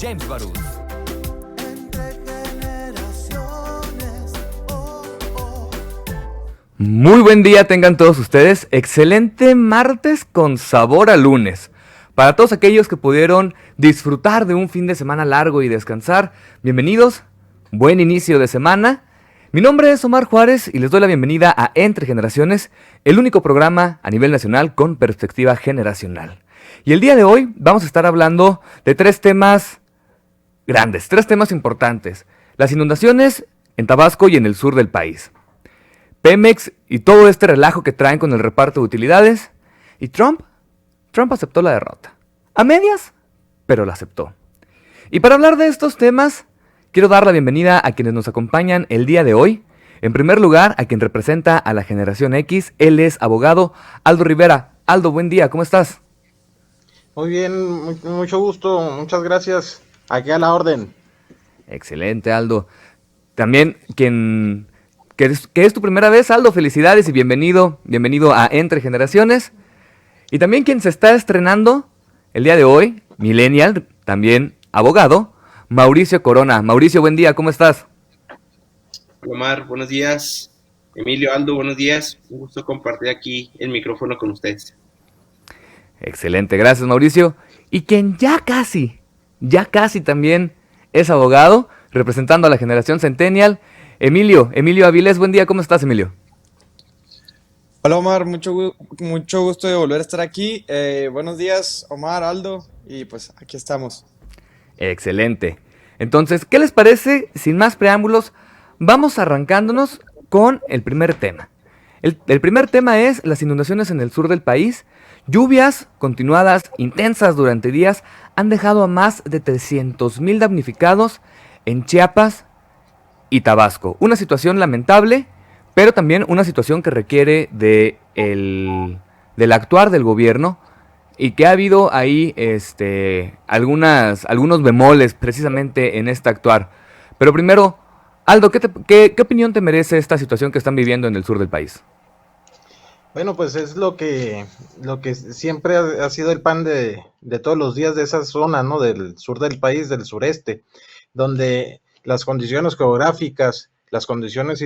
James Barús. Muy buen día tengan todos ustedes. Excelente martes con sabor a lunes. Para todos aquellos que pudieron disfrutar de un fin de semana largo y descansar, bienvenidos. Buen inicio de semana. Mi nombre es Omar Juárez y les doy la bienvenida a Entre Generaciones, el único programa a nivel nacional con perspectiva generacional. Y el día de hoy vamos a estar hablando de tres temas grandes, tres temas importantes. Las inundaciones en Tabasco y en el sur del país. Pemex y todo este relajo que traen con el reparto de utilidades. Y Trump aceptó la derrota. A medias, pero la aceptó. Y para hablar de estos temas, quiero dar la bienvenida a quienes nos acompañan el día de hoy. En primer lugar, a quien representa a la generación X, él es abogado Aldo Rivera. Aldo, buen día, ¿cómo estás? Muy bien, mucho gusto, muchas gracias. Aquí a la orden. Excelente, Aldo. También que es tu primera vez, Aldo, felicidades y bienvenido a Entre Generaciones. Y también quien se está estrenando el día de hoy, millennial, también abogado, Mauricio Corona. Mauricio, buen día, ¿cómo estás? Omar, buenos días. Emilio, Aldo, buenos días. Un gusto compartir aquí el micrófono con ustedes. Excelente, gracias, Mauricio. Y quien ya casi también es abogado, representando a la generación Centennial, Emilio Avilés, buen día, ¿cómo estás, Emilio? Hola Omar, mucho gusto de volver a estar aquí. Buenos días Omar, Aldo, y pues aquí estamos. Excelente. Entonces, ¿qué les parece? Sin más preámbulos, vamos arrancándonos con el primer tema. El primer tema es las inundaciones en el sur del país. Lluvias continuadas, intensas durante días, han dejado a más de 300,000 damnificados en Chiapas y Tabasco. Una situación lamentable, pero también una situación que requiere del actuar del gobierno y que ha habido ahí algunos bemoles precisamente en este actuar. Pero primero, Aldo, ¿qué opinión te merece esta situación que están viviendo en el sur del país? Bueno, pues es lo que siempre ha sido el pan de todos los días de esa zona, ¿no? Del sur del país, del sureste, donde las condiciones geográficas, las condiciones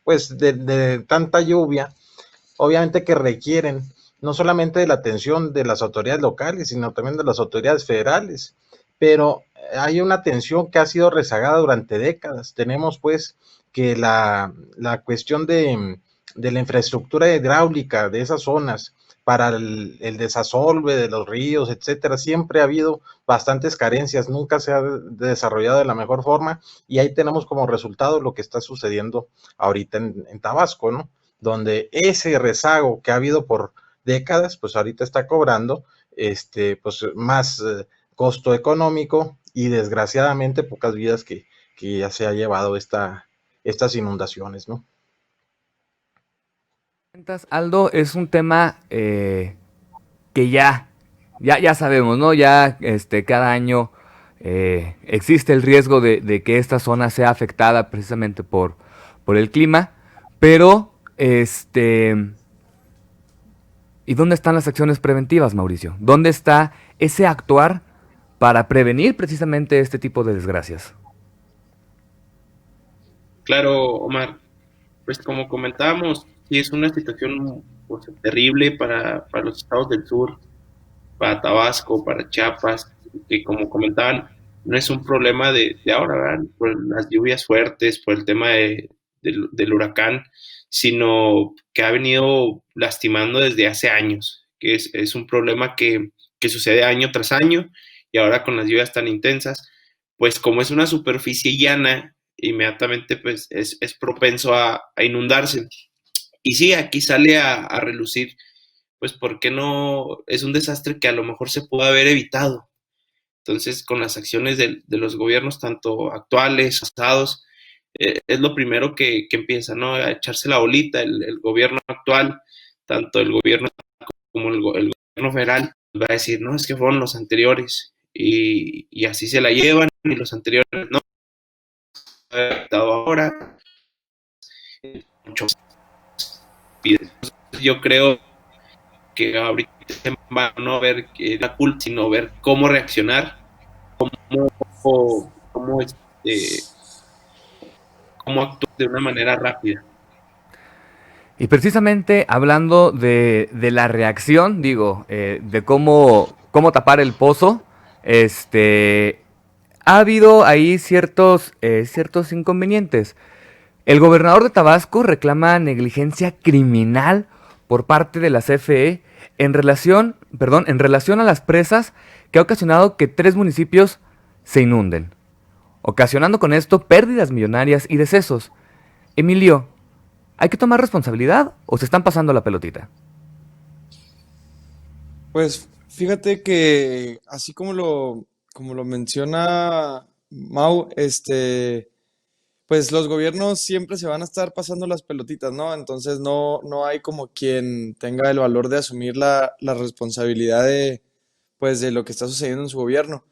pues de tanta lluvia, obviamente que requieren no solamente de la atención de las autoridades locales, sino también de las autoridades federales. Pero hay una atención que ha sido rezagada durante décadas. Tenemos pues que la cuestión de la infraestructura hidráulica de esas zonas para el desasolve de los ríos, etcétera, siempre ha habido bastantes carencias, nunca se ha desarrollado de la mejor forma y ahí tenemos como resultado lo que está sucediendo ahorita en Tabasco, ¿no? Donde ese rezago que ha habido por décadas, pues ahorita está cobrando pues más costo económico y desgraciadamente pocas vidas que ya se ha llevado estas inundaciones, ¿no? Aldo, es un tema que ya sabemos, ¿no? Ya cada año existe el riesgo de que esta zona sea afectada precisamente por el clima, pero ¿y dónde están las acciones preventivas, Mauricio? ¿Dónde está ese actuar para prevenir precisamente este tipo de desgracias? Claro, Omar, pues como comentábamos, sí es una situación pues, terrible para los estados del sur, para Tabasco, para Chiapas, que como comentaban, no es un problema de ahora, ¿verdad? Por las lluvias fuertes, por el tema del huracán, sino que ha venido lastimando desde hace años, que es un problema que sucede año tras año y ahora con las lluvias tan intensas, pues como es una superficie llana, inmediatamente pues es propenso a inundarse. Y sí, aquí sale a relucir pues ¿por qué no? Es un desastre que a lo mejor se pudo haber evitado. Entonces, con las acciones de los gobiernos, tanto actuales, pasados, es lo primero que empieza, ¿no? A echarse la bolita, el gobierno actual, tanto el gobierno como el gobierno federal, va a decir, no, es que fueron los anteriores, y así se la llevan, y los anteriores no, ahora, mucho. Yo creo que ahorita va a no ver la culpa, sino ver cómo reaccionar, cómo, cómo actuar de una manera rápida. Y precisamente hablando de la reacción, digo, de cómo tapar el pozo, ha habido ahí ciertos inconvenientes. El gobernador de Tabasco reclama negligencia criminal por parte de la CFE en relación a las presas que ha ocasionado que 3 municipios se inunden, ocasionando con esto pérdidas millonarias y decesos. Emilio, ¿hay que tomar responsabilidad o se están pasando la pelotita? Pues fíjate que así como lo menciona Mau, pues los gobiernos siempre se van a estar pasando las pelotitas, ¿no? Entonces no hay como quien tenga el valor de asumir la responsabilidad pues, de lo que está sucediendo en su gobierno.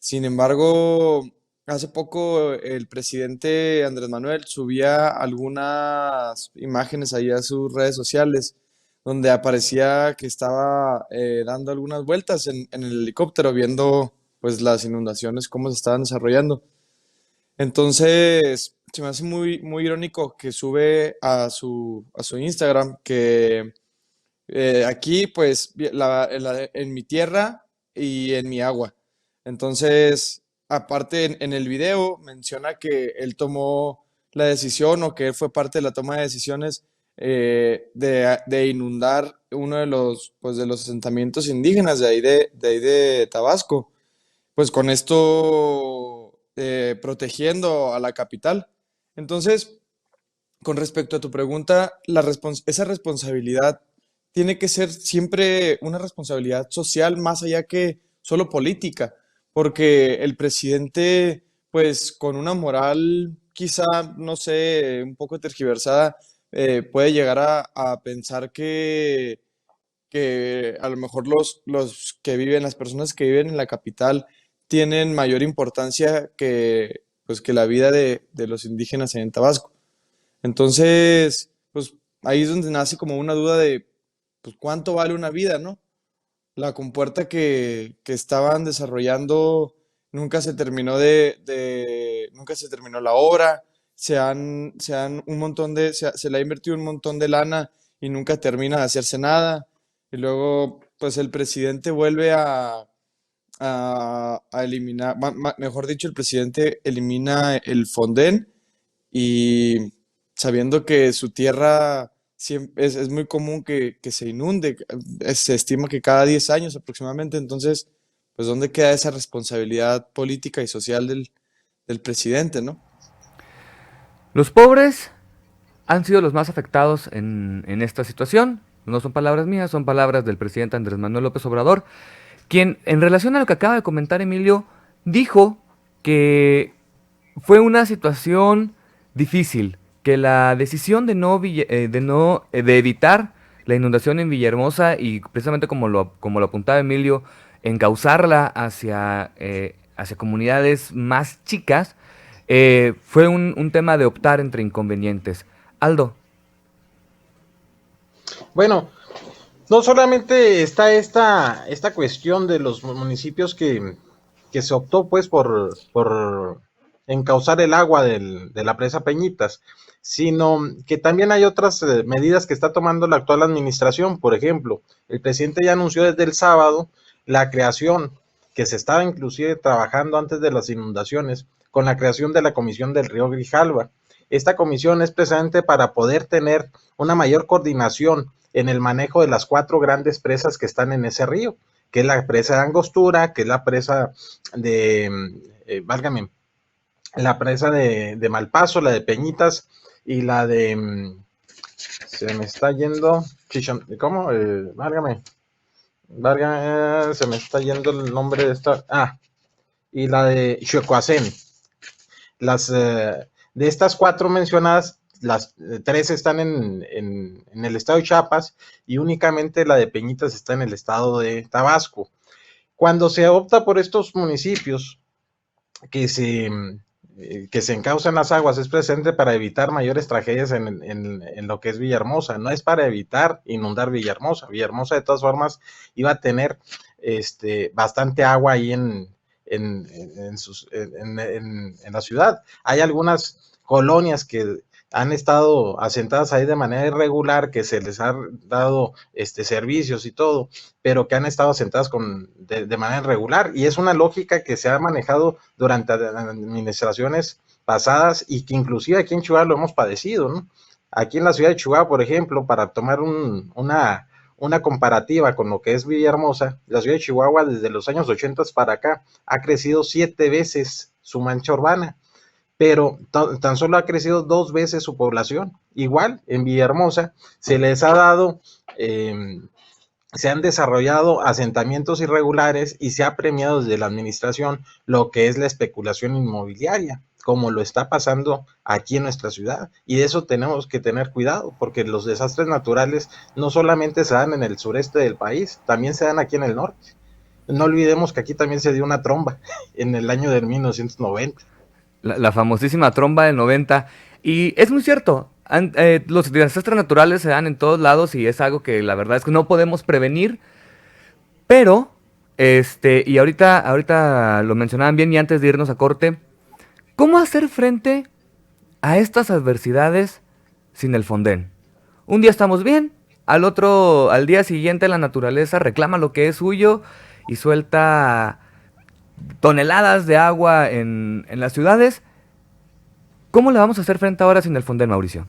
Sin embargo, hace poco el presidente Andrés Manuel subía algunas imágenes ahí a sus redes sociales donde aparecía que estaba dando algunas vueltas en el helicóptero viendo pues las inundaciones, cómo se estaban desarrollando. Entonces, se me hace muy irónico que sube a su Instagram que aquí, pues, en mi tierra y en mi agua. Entonces, aparte en el video menciona que él tomó la decisión o que él fue parte de la toma de decisiones de inundar uno pues, de los asentamientos indígenas de ahí de Tabasco. Pues con esto protegiendo a la capital. Entonces, con respecto a tu pregunta, esa responsabilidad tiene que ser siempre una responsabilidad social más allá que solo política, porque el presidente, pues con una moral quizá, no sé, un poco tergiversada, puede llegar a pensar que a lo mejor los que viven, las personas que viven en la capital, tienen mayor importancia pues, que la vida de los indígenas en Tabasco. Entonces, pues ahí es donde nace como una duda de, pues, ¿cuánto vale una vida, no? La compuerta que estaban desarrollando nunca se terminó nunca se terminó la obra, se le ha invertido un montón de lana y nunca termina de hacerse nada. Y luego, pues el presidente vuelve a eliminar, mejor dicho, el presidente elimina el Fonden y sabiendo que su tierra es muy común que se inunde, se estima que cada 10 años aproximadamente, entonces, pues ¿dónde queda esa responsabilidad política y social del presidente, ¿no? Los pobres han sido los más afectados en esta situación. No son palabras mías, son palabras del presidente Andrés Manuel López Obrador, quien, en relación a lo que acaba de comentar Emilio, dijo que fue una situación difícil, que la decisión de evitar la inundación en Villahermosa y precisamente como lo apuntaba Emilio, encauzarla hacia comunidades más chicas, fue un tema de optar entre inconvenientes. Aldo. Bueno, no solamente está esta cuestión de los municipios que se optó pues por encauzar el agua de la presa Peñitas, sino que también hay otras medidas que está tomando la actual administración. Por ejemplo, el presidente ya anunció desde el sábado la creación, que se estaba inclusive trabajando antes de las inundaciones, con la creación de la Comisión del Río Grijalva. Esta comisión es precisamente para poder tener una mayor coordinación en el manejo de las 4 grandes presas que están en ese río, que es la presa de Angostura, que es la presa válgame, la presa de Malpaso, la de Peñitas y la de, se me está yendo, ¿cómo? Válgame, se me está yendo el nombre de esta, y la de Xocoacén. De estas 4 mencionadas, las 3 están en el estado de Chiapas y únicamente la de Peñitas está en el estado de Tabasco. Cuando se opta por estos municipios que se que se encaucen las aguas es precisamente para evitar mayores tragedias en lo que es Villahermosa, no es para evitar inundar Villahermosa. Villahermosa de todas formas iba a tener bastante agua ahí en la ciudad. Hay algunas colonias que han estado asentadas ahí de manera irregular, que se les ha dado servicios y todo, pero que han estado asentadas de manera irregular, y es una lógica que se ha manejado durante administraciones pasadas y que inclusive aquí en Chihuahua lo hemos padecido, ¿no? Aquí en la ciudad de Chihuahua, por ejemplo, para tomar una comparativa con lo que es Villahermosa, la ciudad de Chihuahua desde los años 80 para acá ha crecido 7 veces su mancha urbana, pero tan solo ha crecido 2 veces su población. Igual en Villahermosa se les ha dado, se han desarrollado asentamientos irregulares y se ha premiado desde la administración lo que es la especulación inmobiliaria, como lo está pasando aquí en nuestra ciudad. Y de eso tenemos que tener cuidado, porque los desastres naturales no solamente se dan en el sureste del país, también se dan aquí en el norte. No olvidemos que aquí también se dio una tromba en el año de 1990. La famosísima tromba del 90. Y es muy cierto, los desastres naturales se dan en todos lados y es algo que la verdad es que no podemos prevenir. Pero, y ahorita lo mencionaban bien y antes de irnos a corte, ¿cómo hacer frente a estas adversidades sin el Fonden? Un día estamos bien, al día siguiente la naturaleza reclama lo que es suyo y suelta toneladas de agua en las ciudades. ¿Cómo le vamos a hacer frente ahora sin el Fonden, Mauricio?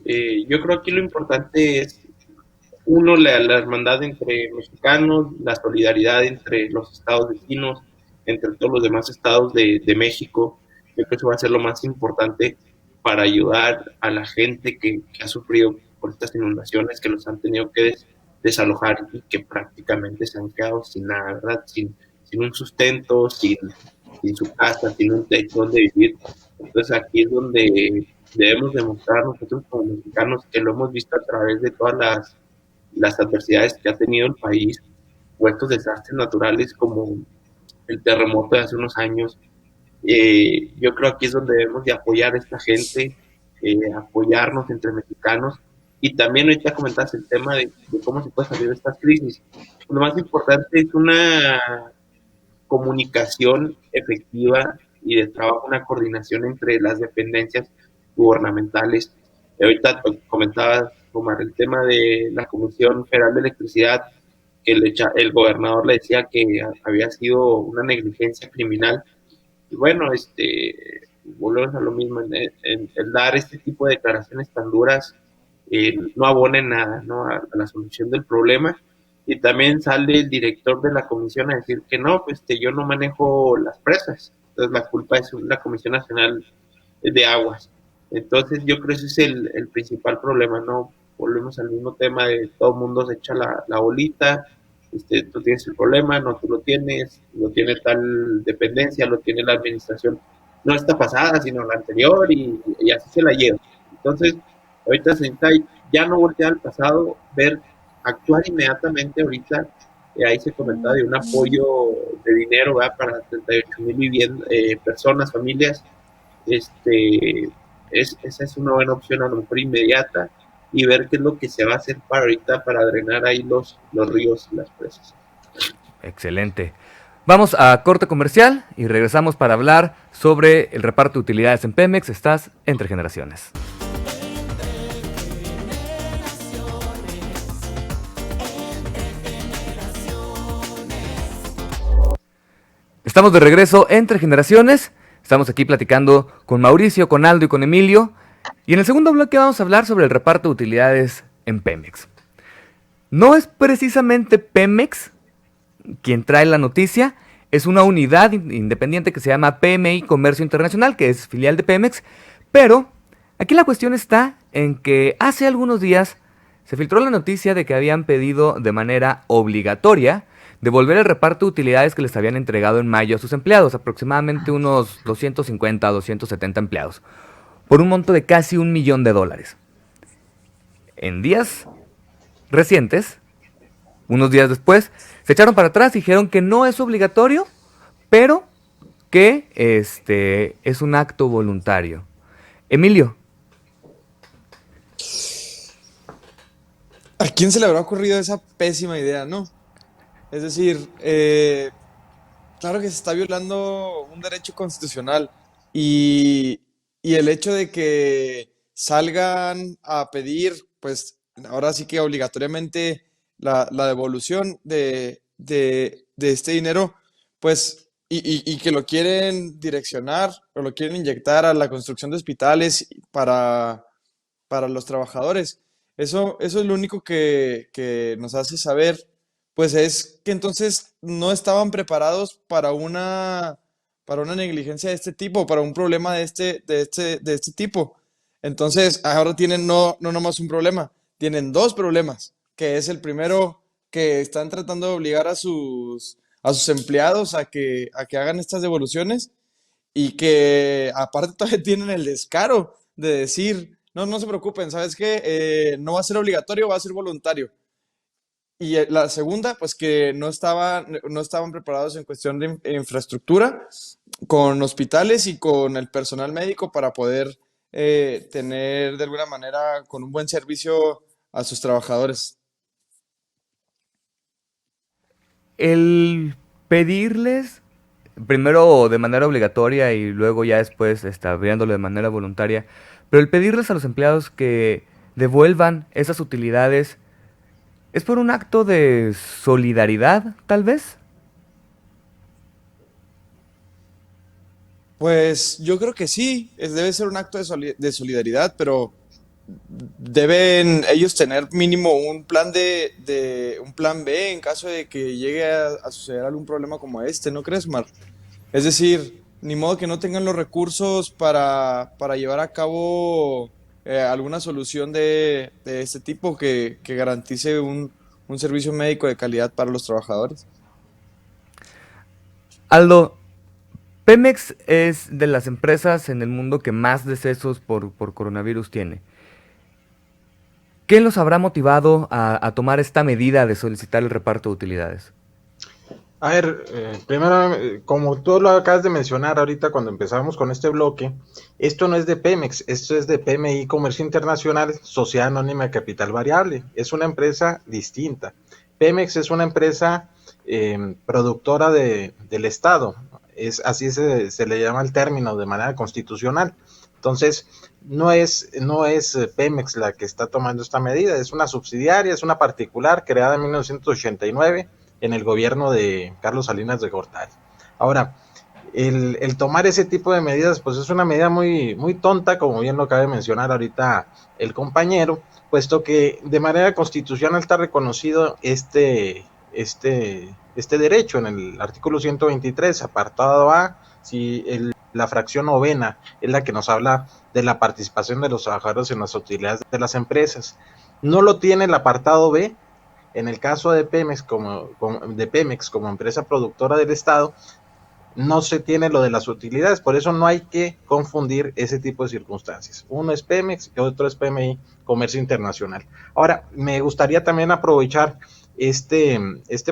Yo creo que lo importante es, uno, la hermandad entre mexicanos, la solidaridad entre los estados vecinos, entre todos los demás estados de México. Yo creo que eso va a ser lo más importante para ayudar a la gente que ha sufrido por estas inundaciones, que los han tenido que desalojar y que prácticamente se han quedado sin nada, ¿verdad? Sin un sustento, sin su casa, sin un techo donde vivir. Entonces aquí es donde debemos demostrar nosotros como mexicanos, que lo hemos visto a través de todas las adversidades que ha tenido el país, o estos desastres naturales como el terremoto de hace unos años. Yo creo que aquí es donde debemos de apoyar a esta gente, apoyarnos entre mexicanos. Y también ahorita comentaste el tema de cómo se puede salir de estas crisis. Lo más importante es una comunicación efectiva y de trabajo, una coordinación entre las dependencias gubernamentales. Ahorita comentaba, Omar, el tema de la Comisión Federal de Electricidad, que el gobernador le decía que había sido una negligencia criminal. Y bueno, volvemos a lo mismo, en dar este tipo de declaraciones tan duras no abona en nada, ¿no? A la solución del problema. Y también sale el director de la comisión a decir que no, pues yo no manejo las presas, entonces la culpa es la Comisión Nacional de Aguas. Entonces yo creo que ese es el principal problema, ¿no? Volvemos al mismo tema de todo el mundo se echa la bolita, tú tienes el problema, no tú lo tiene tal dependencia, lo tiene la administración, no esta pasada, sino la anterior, y así se la lleva. Entonces, ahorita se necesita ya no voltear al pasado, actuar inmediatamente ahorita. Ahí se comentaba de un apoyo de dinero, ¿verdad? Para 38,000 personas, familias. Esa es una buena opción, a lo mejor inmediata, y ver qué es lo que se va a hacer para ahorita para drenar ahí los ríos y las presas. Excelente. Vamos a corte comercial y regresamos para hablar sobre el reparto de utilidades en Pemex. Estás entre generaciones. Estamos de regreso entre generaciones. Estamos aquí platicando con Mauricio, con Aldo y con Emilio. Y en el segundo bloque vamos a hablar sobre el reparto de utilidades en Pemex. No es precisamente Pemex quien trae la noticia, es una unidad independiente que se llama PMI Comercio Internacional, que es filial de Pemex. Pero aquí la cuestión está en que hace algunos días se filtró la noticia de que habían pedido de manera obligatoria devolver el reparto de utilidades que les habían entregado en mayo a sus empleados, aproximadamente unos 250 a 270 empleados, por un monto de casi $1 millón. En días recientes, unos días después, se echaron para atrás y dijeron que no es obligatorio, pero que es un acto voluntario. Emilio, ¿A quién se le habrá ocurrido esa pésima idea, no? Es decir, claro que se está violando un derecho constitucional y, y el hecho de que salgan a pedir, pues ahora sí que obligatoriamente la devolución de este dinero, pues, y que lo quieren direccionar o lo quieren inyectar a la construcción de hospitales para los trabajadores. Eso es lo único que nos hace saber, pues es que entonces no estaban preparados para una negligencia de este tipo, para un problema de este tipo. Entonces, ahora tienen no nomás un problema, tienen dos problemas, que es el primero que están tratando de obligar a sus empleados a que hagan estas devoluciones y que aparte todavía tienen el descaro de decir, no se preocupen, ¿sabes qué? No va a ser obligatorio, va a ser voluntario. Y la segunda, pues que no estaban preparados en cuestión de infraestructura, con hospitales y con el personal médico para poder tener de alguna manera con un buen servicio a sus trabajadores. el pedirles, primero de manera obligatoria y luego ya después abriéndolo de manera voluntaria, pero el pedirles a los empleados que devuelvan esas utilidades, ¿es por un acto de solidaridad, tal vez? Pues yo creo que sí, debe ser un acto de solidaridad, pero deben ellos tener mínimo un plan un plan B en caso de que llegue a suceder algún problema como este, ¿no crees, Mar? Es decir, ni modo que no tengan los recursos para llevar a cabo alguna solución de este tipo que garantice un servicio médico de calidad para los trabajadores. Aldo, Pemex es de las empresas en el mundo que más decesos por coronavirus tiene. ¿Qué los habrá motivado a tomar esta medida de solicitar el reparto de utilidades? A ver, primero, como tú lo acabas de mencionar ahorita cuando empezamos con este bloque, esto no es de Pemex, esto es de PMI Comercio Internacional, Sociedad Anónima de Capital Variable. Es una empresa distinta. Pemex es una empresa productora del Estado. Así se le llama el término de manera constitucional. Entonces, no es Pemex la que está tomando esta medida, es una subsidiaria, es una particular creada en 1989 en el gobierno de Carlos Salinas de Gortari. Ahora, el tomar ese tipo de medidas, pues es una medida muy tonta, como bien lo acaba de mencionar ahorita el compañero, puesto que de manera constitucional está reconocido este derecho en el artículo 123, apartado A, si la fracción novena es la que nos habla de la participación de los trabajadores en las utilidades de las empresas. No lo tiene el apartado B. En el caso de Pemex como empresa productora del Estado, no se tiene lo de las utilidades, por eso no hay que confundir ese tipo de circunstancias. Uno es Pemex y otro es PMI Comercio Internacional. Ahora, me gustaría también aprovechar este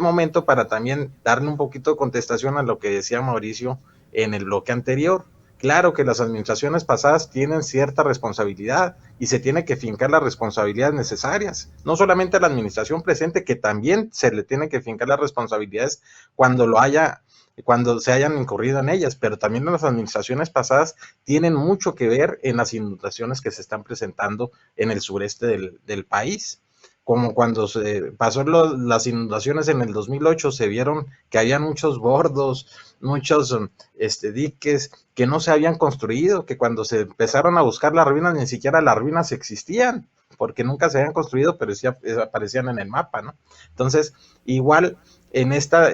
momento para también darle un poquito de contestación a lo que decía Mauricio en el bloque anterior. Claro que las administraciones pasadas tienen cierta responsabilidad y se tiene que fincar las responsabilidades necesarias. No solamente a la administración presente, que también se le tiene que fincar las responsabilidades cuando cuando se hayan incurrido en ellas, pero también las administraciones pasadas tienen mucho que ver en las inundaciones que se están presentando en el sureste del país. Como cuando se pasó las inundaciones en el 2008, se vieron que había muchos bordos, muchos diques que no se habían construido, que cuando se empezaron a buscar las ruinas, ni siquiera las ruinas existían, porque nunca se habían construido, pero sí aparecían en el mapa, ¿no? Entonces, igual en esta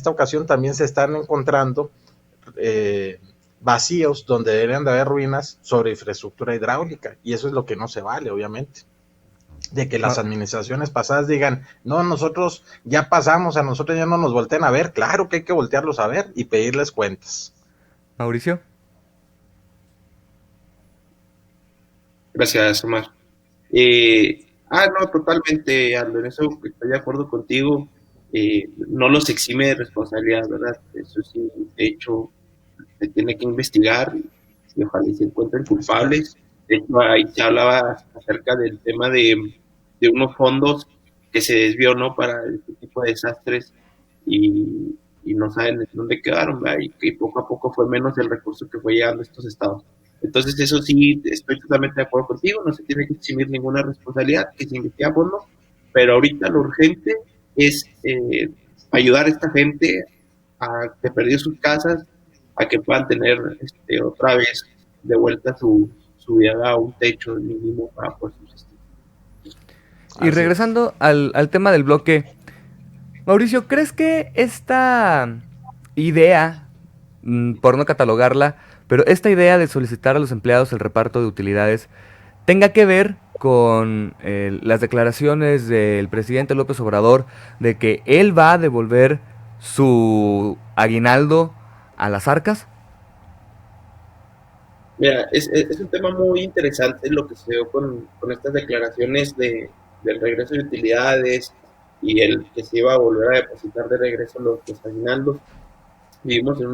ocasión también se están encontrando vacíos donde deberían de haber ruinas sobre infraestructura hidráulica, y eso es lo que no se vale, obviamente, de que las Ma- administraciones pasadas digan, no, nosotros ya pasamos, a nosotros ya no nos volteen a ver. Claro que hay que voltearlos a ver y pedirles cuentas. Mauricio. Gracias, Omar. No, totalmente, Aldo, en eso estoy de acuerdo contigo. No los exime de responsabilidad, ¿verdad? Eso sí, de hecho, se tiene que investigar y ojalá y se encuentren culpables. De hecho, ahí se hablaba acerca del tema de unos fondos que se desvió, ¿no? Para este tipo de desastres y no saben en dónde quedaron, ¿verdad? Y que poco a poco fue menos el recurso que fue llegando a estos estados. Entonces, eso sí, estoy totalmente de acuerdo contigo, no se tiene que eximir ninguna responsabilidad, que se investigue a fondo, pero ahorita lo urgente es ayudar a esta gente a que perdió sus casas, a que puedan tener otra vez de vuelta su vida a un techo mínimo para poder subsistir. Y Así es. regresando al tema del bloque, Mauricio, ¿crees que esta idea, por no catalogarla, pero esta idea de solicitar a los empleados el reparto de utilidades tenga que ver con las declaraciones del presidente López Obrador de que él va a devolver su aguinaldo a las arcas? Mira, es un tema muy interesante lo que se dio con estas declaraciones del regreso de utilidades y el que se iba a volver a depositar de regreso los aguinaldos. Vivimos en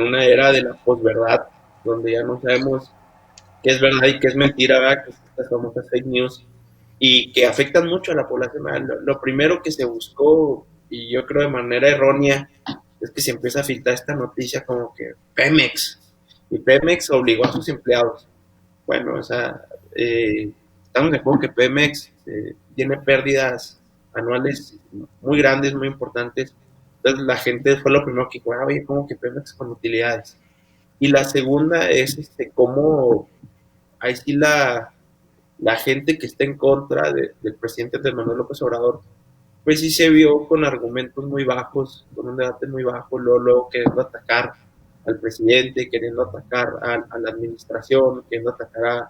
una era de la posverdad, donde ya no sabemos qué es verdad y qué es mentira, ¿verdad? Que son estas famosas fake news y que afectan mucho a la población. Lo primero que se buscó, y yo creo de manera errónea, es que se empieza a filtrar esta noticia como que Pemex, y Pemex obligó a sus empleados. Bueno, o sea, estamos de acuerdo que Pemex tiene pérdidas anuales muy grandes, muy importantes. Entonces la gente fue lo primero que dijo, oye, ¿cómo que Pemex con utilidades? Y la segunda es cómo ahí sí la gente que está en contra del presidente de Manuel López Obrador, pues sí se vio con argumentos muy bajos, con un debate muy bajo, luego queriendo atacar al presidente, queriendo atacar a la administración, queriendo atacar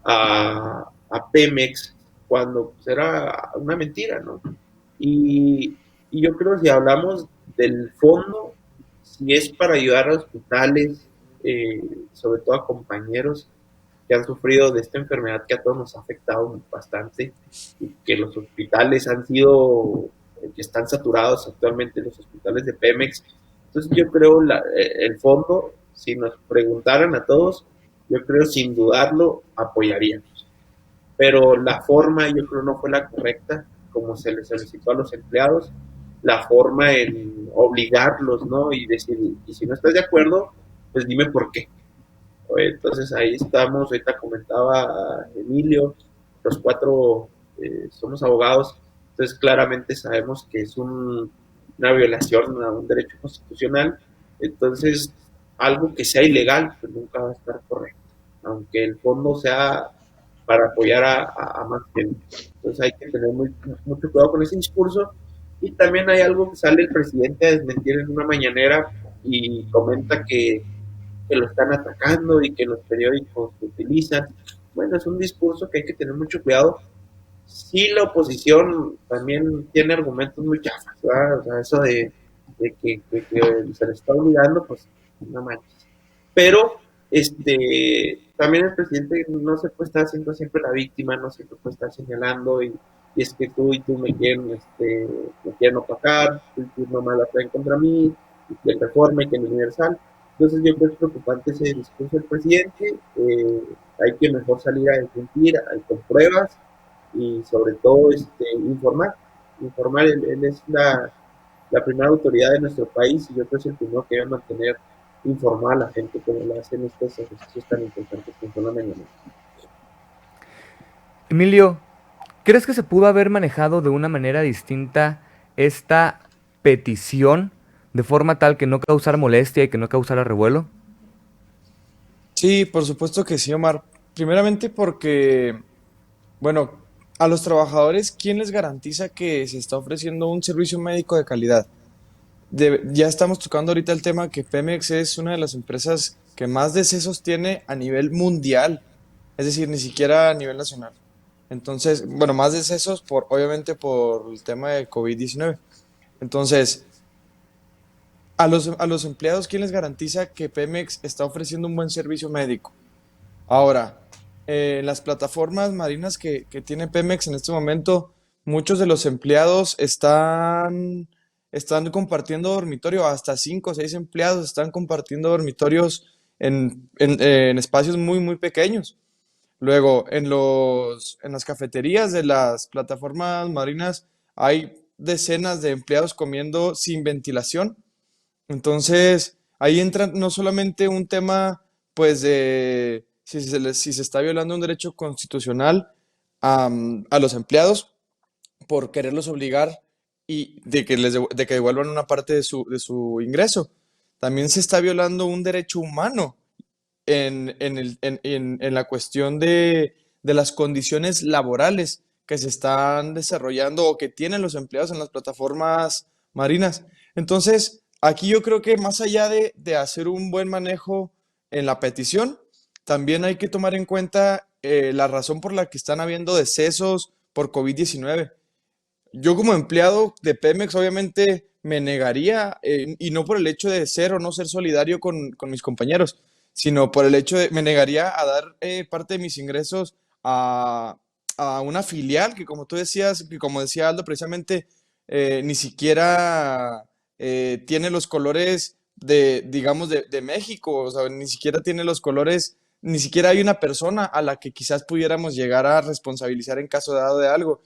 a Pemex, cuando pues, era una mentira, ¿no? Y yo creo que si hablamos del fondo, si es para ayudar a hospitales, sobre todo a compañeros que han sufrido de esta enfermedad que a todos nos ha afectado bastante y que los hospitales han sido, que están saturados actualmente los hospitales de Pemex. Entonces yo creo el fondo, si nos preguntaran a todos, yo creo sin dudarlo apoyaríamos. Pero la forma yo creo no fue la correcta, como se les solicitó a los empleados, la forma en obligarlos, ¿no? Y decir, y si no estás de acuerdo, pues dime por qué. Entonces ahí estamos, ahorita comentaba Emilio, los cuatro somos abogados, entonces claramente sabemos que es una violación a un derecho constitucional, entonces algo que sea ilegal pues nunca va a estar correcto, aunque el fondo sea para apoyar a más gente. Entonces hay que tener mucho cuidado con ese discurso. Y también hay algo que sale el presidente a desmentir en una mañanera y comenta que lo están atacando y que los periódicos lo utilizan. Bueno, es un discurso que hay que tener mucho cuidado. Sí, la oposición también tiene argumentos muy chafas, ¿verdad? O sea, eso de que se le está obligando, pues no manches. Pero también el presidente no se puede estar haciendo siempre la víctima, no siempre puede estar señalando y es que tú y tú me quieren opacar, tú nomás la traen contra mí, y que el Reforma y que el Universal. Entonces yo creo que es preocupante ese discurso del presidente, hay que mejor salir a desmentir, con pruebas y sobre todo informar, él es la primera autoridad de nuestro país y yo creo que es el primero que debe mantener informar a la gente como lo hacen estos ejercicios tan importantes que son la mañana. Emilio, ¿crees que se pudo haber manejado de una manera distinta esta petición de forma tal que no causara molestia y que no causara revuelo? Sí, por supuesto que sí, Omar. Primeramente porque, bueno, a los trabajadores, ¿quién les garantiza que se está ofreciendo un servicio médico de calidad? Ya estamos tocando ahorita el tema que Pemex es una de las empresas que más decesos tiene a nivel mundial, es decir, ni siquiera a nivel nacional. Entonces, bueno, más decesos obviamente por el tema de COVID-19. Entonces, a los empleados, ¿quién les garantiza que Pemex está ofreciendo un buen servicio médico? Ahora, las plataformas marinas que tiene Pemex en este momento, muchos de los empleados están están compartiendo dormitorio, hasta 5 o 6 empleados están compartiendo dormitorios en espacios muy, muy pequeños. Luego, en las cafeterías de las plataformas marinas hay decenas de empleados comiendo sin ventilación. Entonces, ahí entra no solamente un tema, pues, de si se está violando un derecho constitucional a los empleados por quererlos obligar y de que devuelvan una parte de su ingreso. También se está violando un derecho humano en la cuestión de las condiciones laborales que se están desarrollando o que tienen los empleados en las plataformas marinas. Entonces, aquí yo creo que más allá de hacer un buen manejo en la petición, también hay que tomar en cuenta la razón por la que están habiendo decesos por COVID-19. Yo como empleado de Pemex obviamente me negaría, y no por el hecho de ser o no ser solidario con mis compañeros, sino por el hecho de, me negaría a dar parte de mis ingresos a, a una filial que como tú decías, que como decía Aldo precisamente, ni siquiera tiene los colores digamos, de México, o sea, ni siquiera tiene los colores, ni siquiera hay una persona a la que quizás pudiéramos llegar a responsabilizar en caso dado de algo.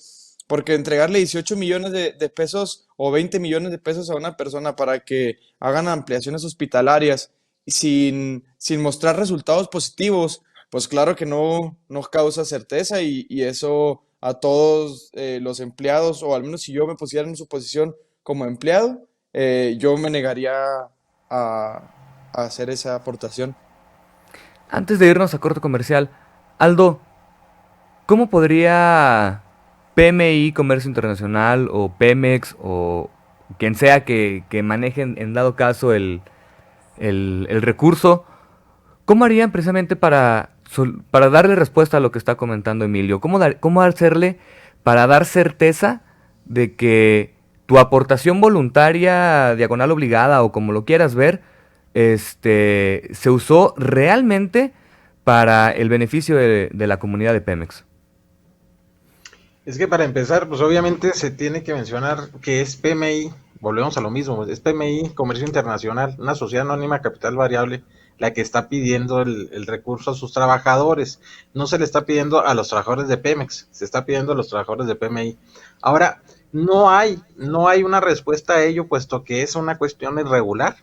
Porque entregarle 18 millones de pesos o 20 millones de pesos a una persona para que hagan ampliaciones hospitalarias sin mostrar resultados positivos, pues claro que no causa certeza y eso a todos los empleados, o al menos si yo me pusiera en su posición como empleado, yo me negaría a hacer esa aportación. Antes de irnos a corte comercial, Aldo, ¿cómo podría PMI Comercio Internacional o Pemex o quien sea que manejen en dado caso el recurso, cómo harían precisamente para darle respuesta a lo que está comentando Emilio? ¿Cómo hacerle para dar certeza de que tu aportación voluntaria, diagonal obligada o como lo quieras ver, se usó realmente para el beneficio de la comunidad de Pemex? Es que para empezar, pues obviamente se tiene que mencionar que es PMI, volvemos a lo mismo, es PMI Comercio Internacional, una sociedad anónima capital variable, la que está pidiendo el recurso a sus trabajadores. No se le está pidiendo a los trabajadores de Pemex, se está pidiendo a los trabajadores de PMI. Ahora, no hay una respuesta a ello, puesto que es una cuestión irregular.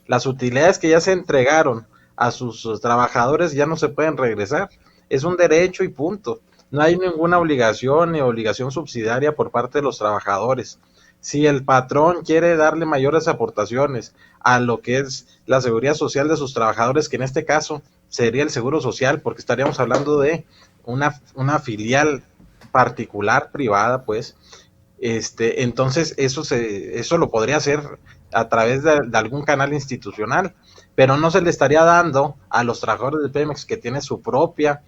Las utilidades que ya se entregaron a sus trabajadores ya no se pueden regresar. Es un derecho y punto. No hay ninguna obligación ni obligación subsidiaria por parte de los trabajadores. Si el patrón quiere darle mayores aportaciones a lo que es la seguridad social de sus trabajadores, que en este caso sería el seguro social, porque estaríamos hablando de una filial particular, privada, pues, entonces eso lo podría hacer a través de algún canal institucional, pero no se le estaría dando a los trabajadores de Pemex, que tiene su propio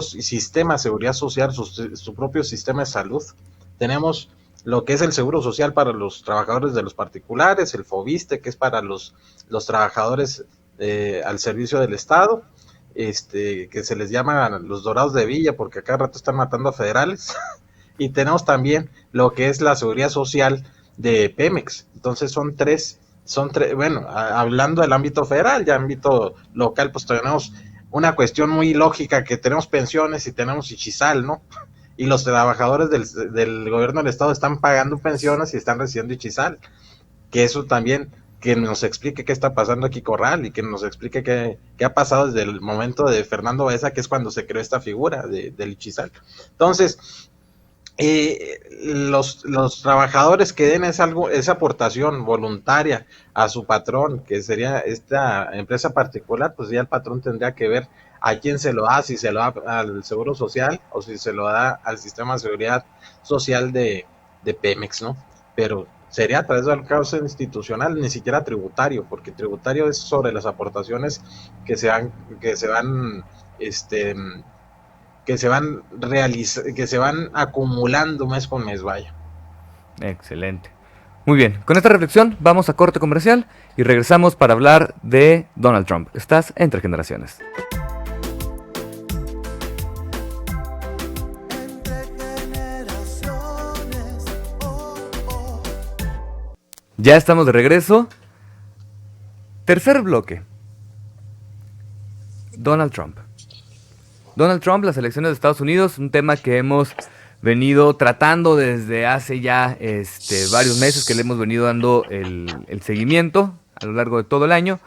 sistema de seguridad social, su propio sistema de salud. Tenemos lo que es el seguro social para los trabajadores de los particulares, el FOBISTE, que es para los trabajadores al servicio del Estado, que se les llama los dorados de Villa, porque a cada rato están matando a federales. Y tenemos también lo que es la seguridad social de Pemex. Entonces son tres, bueno, hablando del ámbito federal, ya ámbito local, pues tenemos una cuestión muy lógica, que tenemos pensiones y tenemos Ichisal, ¿no? Y los trabajadores del gobierno del estado están pagando pensiones y están recibiendo Ichisal. Que eso también, que nos explique qué está pasando aquí Corral, y que nos explique qué ha pasado desde el momento de Fernando Baeza, que es cuando se creó esta figura del Ichisal. Entonces, los trabajadores que den esa aportación voluntaria a su patrón, que sería esta empresa particular, pues ya el patrón tendría que ver a quién se lo da, si se lo da al Seguro Social o si se lo da al sistema de seguridad social de Pemex, ¿no? Pero sería a través del cauce institucional, ni siquiera tributario, porque tributario es sobre las aportaciones que se van acumulando mes con mes, vaya. Excelente. Muy bien, con esta reflexión vamos a corte comercial y regresamos para hablar de Donald Trump. Estás entre generaciones. Ya estamos de regreso. Tercer bloque. Donald Trump. Donald Trump, las elecciones de Estados Unidos, un tema que hemos venido tratando desde hace ya varios meses, que le hemos venido dando el seguimiento a lo largo de todo el año.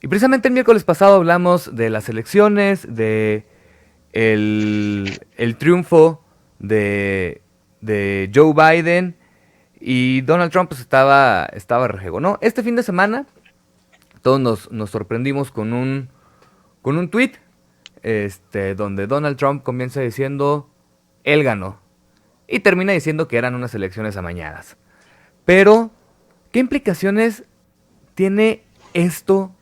Y precisamente el miércoles pasado hablamos de las elecciones, de el triunfo de Joe Biden, y Donald Trump pues estaba rejego, ¿no? Este fin de semana todos nos sorprendimos con un tweet donde Donald Trump comienza diciendo él ganó y termina diciendo que eran unas elecciones amañadas. Pero, ¿qué implicaciones tiene esto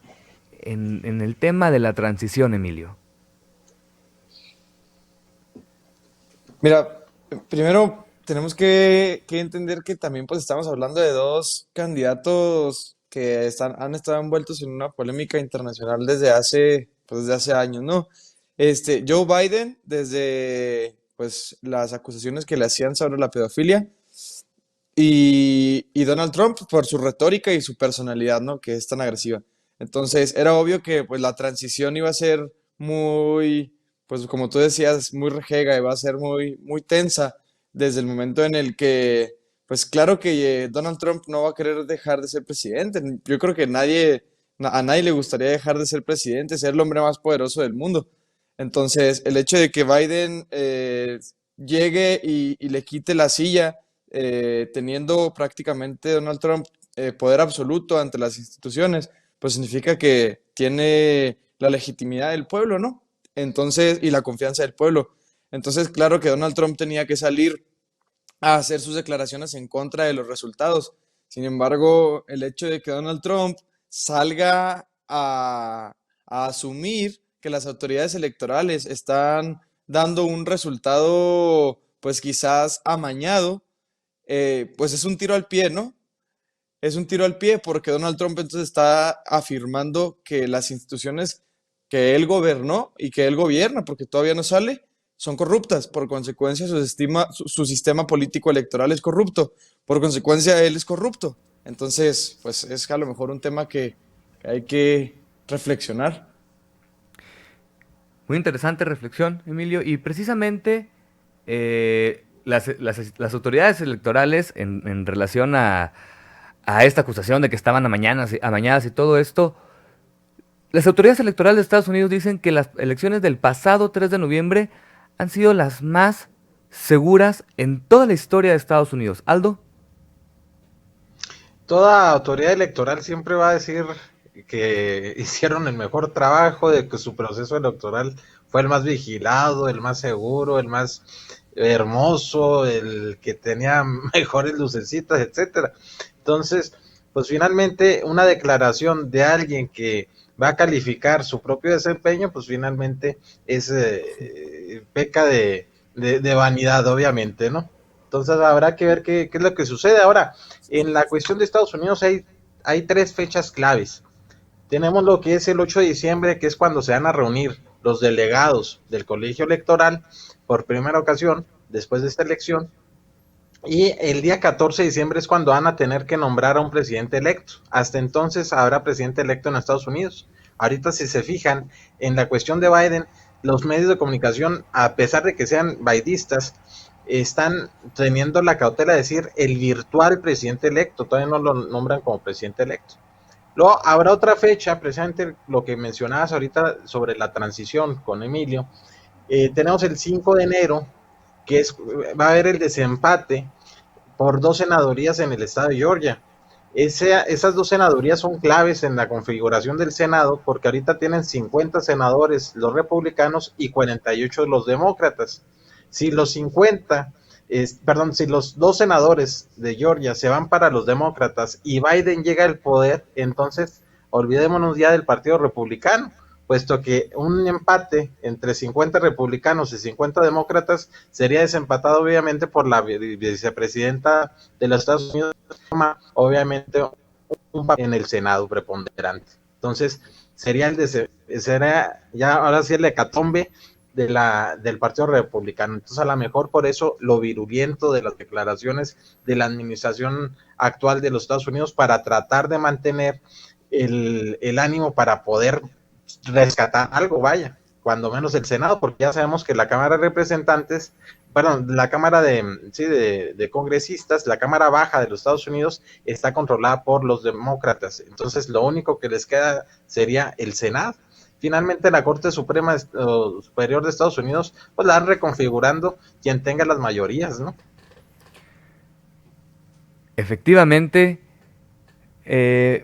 en el tema de la transición, Emilio? Mira, primero tenemos que entender que también pues estamos hablando de dos candidatos que han estado envueltos en una polémica internacional desde hace años, ¿no? Joe Biden, desde pues las acusaciones que le hacían sobre la pedofilia, y Donald Trump por su retórica y su personalidad, ¿no? Que es tan agresiva. Entonces, era obvio que pues la transición iba a ser muy, pues como tú decías, muy rejega, iba a ser muy, muy tensa desde el momento en el que, pues claro que Donald Trump no va a querer dejar de ser presidente. Yo creo que a nadie le gustaría dejar de ser presidente, ser el hombre más poderoso del mundo. Entonces, el hecho de que Biden llegue y le quite la silla, teniendo prácticamente Donald Trump poder absoluto ante las instituciones, pues significa que tiene la legitimidad del pueblo, ¿no? Entonces, y la confianza del pueblo. Entonces, claro que Donald Trump tenía que salir a hacer sus declaraciones en contra de los resultados. Sin embargo, el hecho de que Donald Trump salga a asumir que las autoridades electorales están dando un resultado, pues quizás amañado, pues es un tiro al pie, ¿no? Es un tiro al pie porque Donald Trump entonces está afirmando que las instituciones que él gobernó y que él gobierna, porque todavía no sale, son corruptas. Por consecuencia, su sistema político electoral es corrupto. Por consecuencia, él es corrupto. Entonces, pues es a lo mejor un tema que hay que reflexionar. Muy interesante reflexión, Emilio. Y precisamente las autoridades electorales en relación a esta acusación de que estaban amañadas y todo esto, las autoridades electorales de Estados Unidos dicen que las elecciones del pasado 3 de noviembre han sido las más seguras en toda la historia de Estados Unidos. Aldo. Toda autoridad electoral siempre va a decir que hicieron el mejor trabajo, de que su proceso electoral fue el más vigilado, el más seguro, el más hermoso, el que tenía mejores lucecitas, etcétera. Entonces, pues finalmente una declaración de alguien que va a calificar su propio desempeño, pues finalmente es peca de vanidad, obviamente, ¿no? Entonces habrá que ver qué es lo que sucede. Ahora, en la cuestión de Estados Unidos hay tres fechas claves. Tenemos lo que es el 8 de diciembre, que es cuando se van a reunir los delegados del colegio electoral por primera ocasión después de esta elección. Y el día 14 de diciembre es cuando van a tener que nombrar a un presidente electo. Hasta entonces habrá presidente electo en Estados Unidos. Ahorita, si se fijan en la cuestión de Biden, los medios de comunicación, a pesar de que sean bidistas, están teniendo la cautela de decir el virtual presidente electo. Todavía no lo nombran como presidente electo. Luego habrá otra fecha, precisamente lo que mencionabas ahorita sobre la transición con Emilio. Tenemos el 5 de enero, va a haber el desempate por 2 senadurías en el estado de Georgia. Esas 2 senadurías son claves en la configuración del Senado, porque ahorita tienen 50 senadores los republicanos y 48 los demócratas. Si los si los 2 senadores de Georgia se van para los demócratas y Biden llega al poder, entonces olvidémonos ya del partido republicano, puesto que un empate entre 50 republicanos y 50 demócratas sería desempatado obviamente por la vicepresidenta de los Estados Unidos, obviamente un papel en el Senado preponderante. Entonces sería ya ahora sí el hecatombe del Partido Republicano. Entonces, a lo mejor por eso lo virulento de las declaraciones de la administración actual de los Estados Unidos para tratar de mantener el ánimo para poder rescatar algo, vaya, cuando menos el Senado, porque ya sabemos que la Cámara de Representantes, perdón, la Cámara de Congresistas, la Cámara Baja de los Estados Unidos está controlada por los demócratas. Entonces, lo único que les queda sería el Senado. Finalmente, la Corte Suprema Superior de Estados Unidos, pues la van reconfigurando quien tenga las mayorías, ¿no? Efectivamente,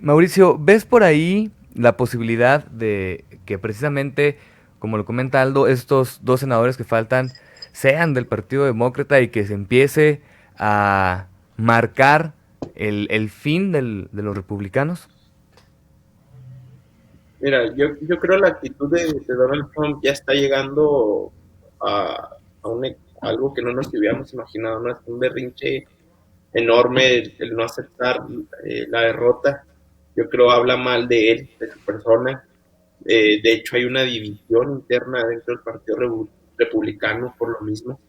Mauricio, ¿ves por ahí la posibilidad de que precisamente, como lo comenta Aldo, estos dos senadores que faltan sean del Partido Demócrata y que se empiece a marcar el fin de los republicanos? Mira, yo creo la actitud de Donald Trump ya está llegando a algo que no nos hubiéramos imaginado, ¿no? Es un berrinche enorme el no aceptar la derrota. Yo creo habla mal de él, de su persona. De hecho, hay una división interna dentro del Partido Republicano por lo mismo.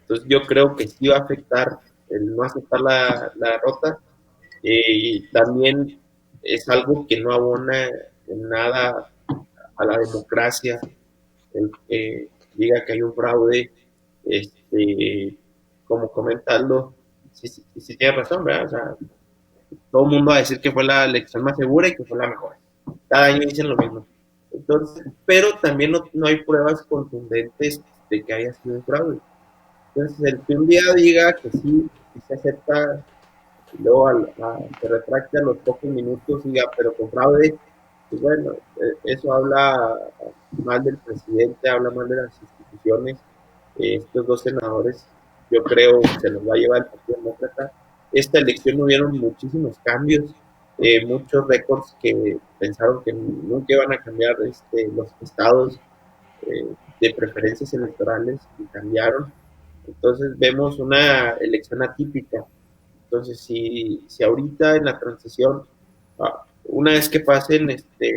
Entonces, yo creo que sí va a afectar el no aceptar la derrota. Y también es algo que no abona en nada a la democracia, el que diga que hay un fraude, como comentarlo, sí tiene razón, ¿verdad? O sea, todo el mundo va a decir que fue la elección más segura y que fue la mejor. Cada año dicen lo mismo. Entonces, pero también no hay pruebas contundentes de que haya sido un fraude. Entonces, el que un día diga que sí, que se acepta, y luego se retracte a los pocos minutos, diga, pero con fraude, pues bueno, eso habla mal del presidente, habla mal de las instituciones. Estos dos senadores, yo creo que se los va a llevar el Partido Demócrata. Esta elección hubieron muchísimos cambios, muchos récords que pensaron que nunca iban a cambiar los estados de preferencias electorales y cambiaron. Entonces vemos una elección atípica. Entonces, si ahorita en la transición, una vez que pasen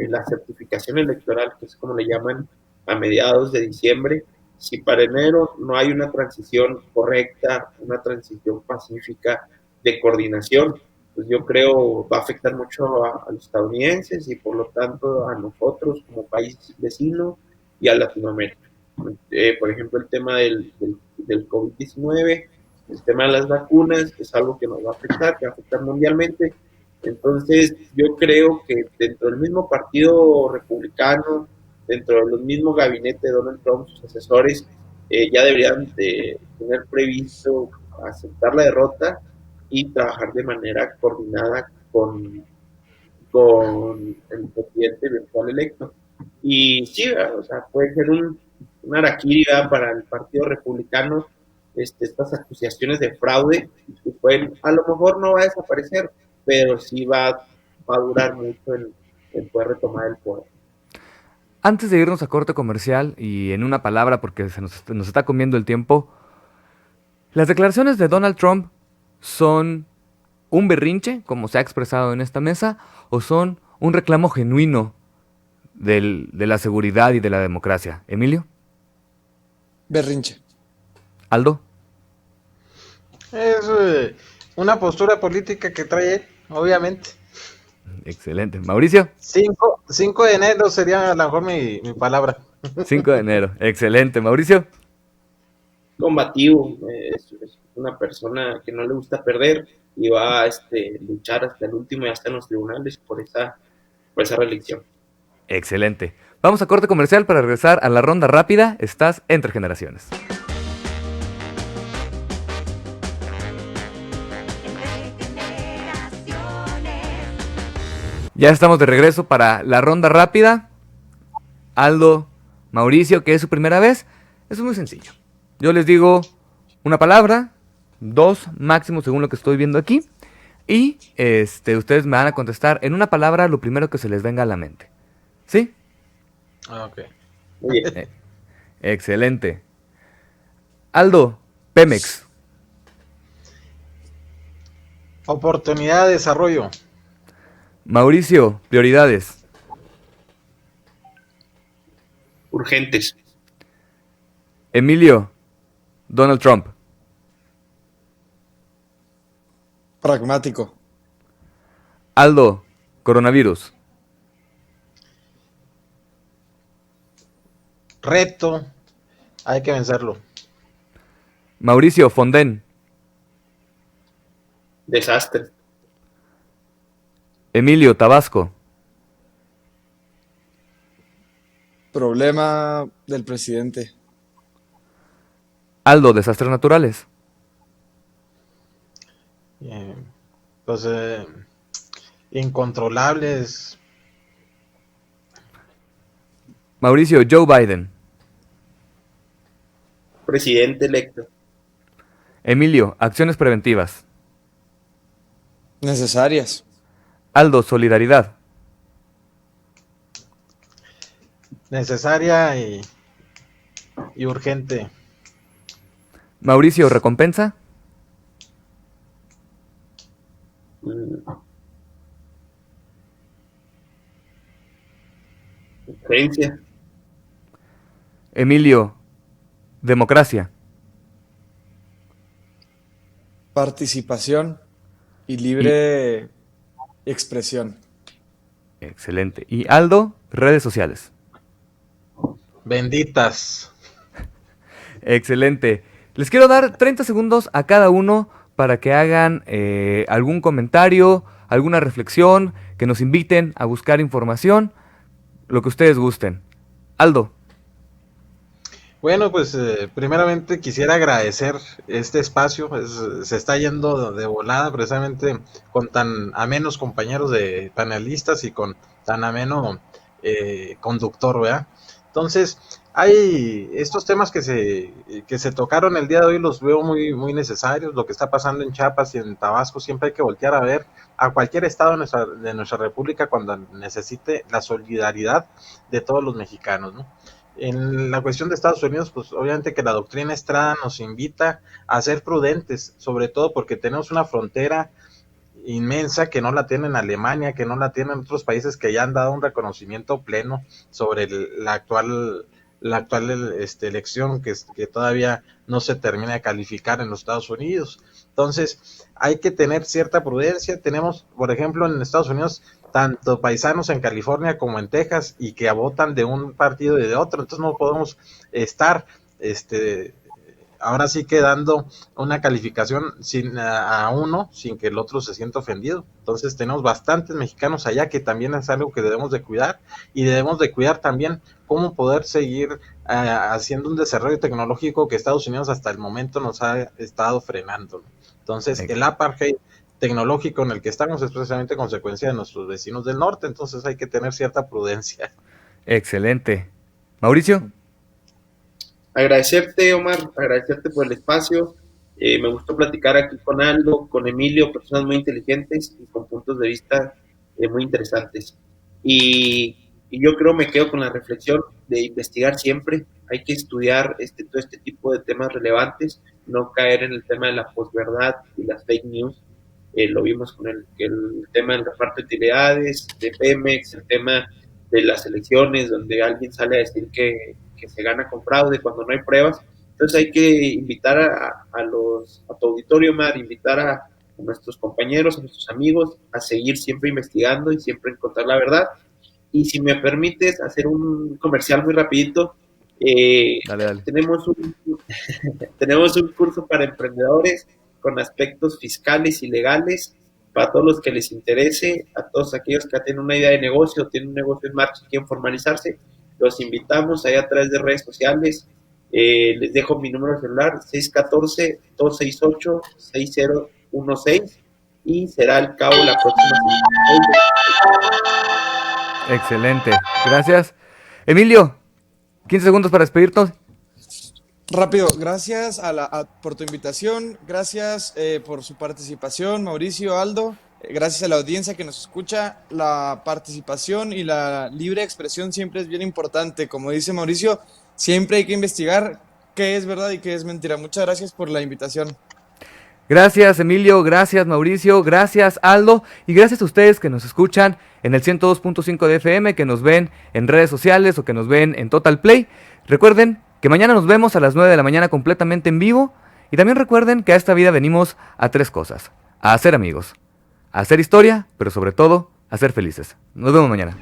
la certificación electoral, que es como le llaman, a mediados de diciembre, si para enero no hay una transición correcta, una transición pacífica de coordinación, pues yo creo va a afectar mucho a los estadounidenses y por lo tanto a nosotros como país vecino y a Latinoamérica. Por ejemplo, el tema del COVID-19, el tema de las vacunas es algo que nos va a afectar, que va a afectar mundialmente. Entonces, yo creo que dentro del mismo partido republicano, dentro de los mismos gabinetes de Donald Trump, sus asesores, ya deberían de tener previsto aceptar la derrota y trabajar de manera coordinada con el presidente virtual electo. Y sí, o sea, puede ser un harakiri para el Partido Republicano, estas acusaciones de fraude, que pueden, a lo mejor no va a desaparecer, pero sí va a durar mucho en poder retomar el poder. Antes de irnos a corte comercial y en una palabra porque nos está comiendo el tiempo, las declaraciones de Donald Trump son un berrinche, como se ha expresado en esta mesa, o son un reclamo genuino de la seguridad y de la democracia. ¿Emilio? Berrinche. ¿Aldo? Es una postura política que trae él, obviamente. Excelente. ¿Mauricio? 5 de enero sería a lo mejor mi palabra. 5 de enero. Excelente. ¿Mauricio? Combativo, es una persona que no le gusta perder y va a luchar hasta el último y hasta en los tribunales por esa reelección. Excelente. Vamos a corte comercial para regresar a la ronda rápida. Estás entre generaciones. Ya estamos de regreso para la ronda rápida. Aldo, Mauricio, que es su primera vez, es muy sencillo. Yo les digo una palabra, 2 máximo según lo que estoy viendo aquí, y ustedes me van a contestar en una palabra lo primero que se les venga a la mente. ¿Sí? Ok. Muy bien. Excelente. Aldo, Pemex. Oportunidad de desarrollo. Mauricio, prioridades. Urgentes. Emilio, Donald Trump. Pragmático. Aldo, coronavirus. Reto, hay que vencerlo. Mauricio, Fonden. Desastre. Emilio, Tabasco. Problema del presidente. Aldo, desastres naturales. Pues incontrolables. Mauricio, Joe Biden. Presidente electo. Emilio, acciones preventivas. Necesarias. Aldo, solidaridad. Necesaria y urgente. Mauricio, recompensa. Urgencia. Emilio, democracia. Participación y libre expresión. Excelente. Y Aldo, redes sociales. Benditas. Excelente. Les quiero dar 30 segundos a cada uno para que hagan algún comentario, alguna reflexión, que nos inviten a buscar información, lo que ustedes gusten. Aldo. Bueno, pues primeramente quisiera agradecer este espacio. Se está yendo de volada precisamente con tan amenos compañeros de panelistas y con tan ameno conductor, ¿verdad? Entonces, hay estos temas que se tocaron el día de hoy, los veo muy necesarios. Lo que está pasando en Chiapas y en Tabasco, siempre hay que voltear a ver a cualquier estado de nuestra república cuando necesite la solidaridad de todos los mexicanos, ¿no? En la cuestión de Estados Unidos, pues obviamente que la doctrina Estrada nos invita a ser prudentes, sobre todo porque tenemos una frontera inmensa que no la tienen Alemania, que no la tienen otros países que ya han dado un reconocimiento pleno sobre la actual elección que todavía no se termina de calificar en los Estados Unidos. Entonces, hay que tener cierta prudencia. Tenemos, por ejemplo, en Estados Unidos, tanto paisanos en California como en Texas y que votan de un partido y de otro. Entonces, no podemos estar ahora sí que dando una calificación a uno sin que el otro se sienta ofendido. Entonces tenemos bastantes mexicanos allá que también es algo que debemos de cuidar, y debemos de cuidar también cómo poder seguir haciendo un desarrollo tecnológico que Estados Unidos hasta el momento nos ha estado frenando. Entonces el apartheid tecnológico en el que estamos es precisamente consecuencia de nuestros vecinos del norte, entonces hay que tener cierta prudencia. Excelente. Mauricio. Agradecerte, Omar, agradecerte por el espacio. Me gustó platicar aquí con Aldo, con Emilio, personas muy inteligentes y con puntos de vista muy interesantes. Y yo creo me quedo con la reflexión de investigar siempre. Hay que estudiar todo este tipo de temas relevantes, no caer en el tema de la posverdad y las fake news. Lo vimos con el tema del reparto de utilidades, de Pemex, el tema de las elecciones, donde alguien sale a decir que se gana con fraude cuando no hay pruebas. Entonces hay que invitar a tu auditorio, Mar, invitar a nuestros compañeros, a nuestros amigos, a seguir siempre investigando y siempre encontrar la verdad. Y si me permites hacer un comercial muy rapidito, Dale. tenemos un curso para emprendedores con aspectos fiscales y legales para todos los que les interese, a todos aquellos que tienen una idea de negocio, tienen un negocio en marcha y quieren formalizarse. Los invitamos ahí a través de redes sociales. Les dejo mi número de celular, 614-268-6016, y será al cabo la próxima semana. Excelente. Gracias. Emilio, 15 segundos para despedirnos. Rápido, gracias por tu invitación, gracias por su participación, Mauricio, Aldo, gracias a la audiencia que nos escucha. La participación y la libre expresión siempre es bien importante. Como dice Mauricio, siempre hay que investigar qué es verdad y qué es mentira. Muchas gracias por la invitación. Gracias, Emilio, gracias, Mauricio, gracias, Aldo, y gracias a ustedes que nos escuchan en el 102.5 de FM, que nos ven en redes sociales o que nos ven en Total Play. Recuerden Que mañana nos vemos a las 9 de la mañana completamente en vivo. Y también recuerden que a esta vida venimos a 3 cosas. A hacer amigos, a hacer historia, pero sobre todo, a ser felices. Nos vemos mañana.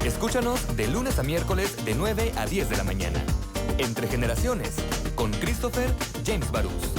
Escúchanos de lunes a miércoles de 9 a 10 de la mañana. Entre Generaciones, con Christopher James Barús.